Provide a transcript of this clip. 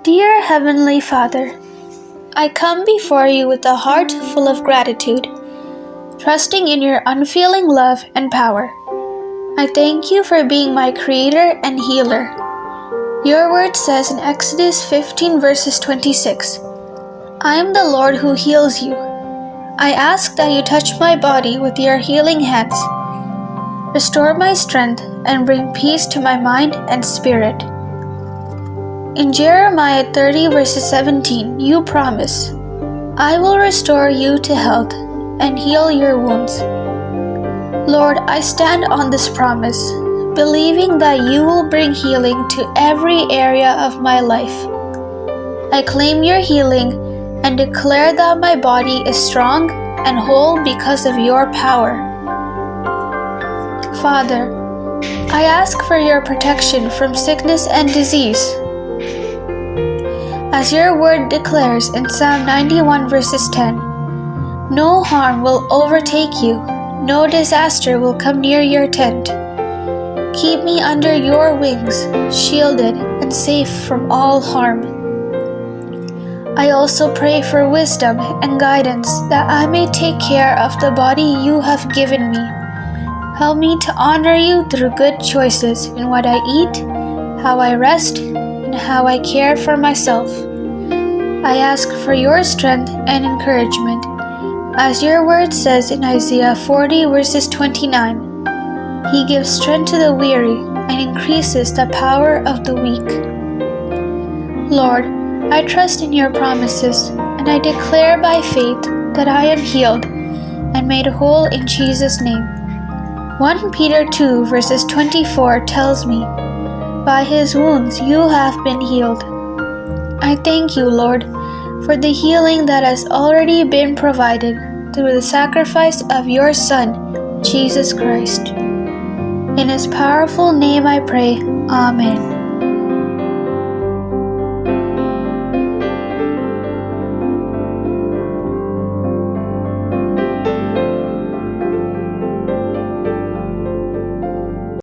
Dear Heavenly Father, I come before you with a heart full of gratitude, trusting in your unfailing love and power. I thank you for being my creator and healer. Your word says in Exodus 15 verses 26, I am the Lord who heals you. I ask that you touch my body with your healing hands. Restore my strength and bring peace to my mind and spirit. In Jeremiah 30 verses 17, you promise, I will restore you to health and heal your wounds. Lord, I stand on this promise, believing that you will bring healing to every area of my life. I claim your healing and declare that my body is strong and whole because of your power. Father, I ask for your protection from sickness and disease. As your word declares in Psalm 91 verses 10, no harm will overtake you, no disaster will come near your tent. Keep me under your wings, shielded and safe from all harm. I also pray for wisdom and guidance that I may take care of the body you have given me. Help me to honor you through good choices in what I eat, how I rest, and how I care for myself. I ask for your strength and encouragement, as your word says in Isaiah 40 verses 29, He gives strength to the weary and increases the power of the weak. Lord, I trust in your promises, and I declare by faith that I am healed and made whole in Jesus' name. 1 Peter 2 verses 24 tells me, by his wounds you have been healed. I thank you, Lord, for the healing that has already been provided through the sacrifice of your Son, Jesus Christ. In his powerful name I pray, Amen.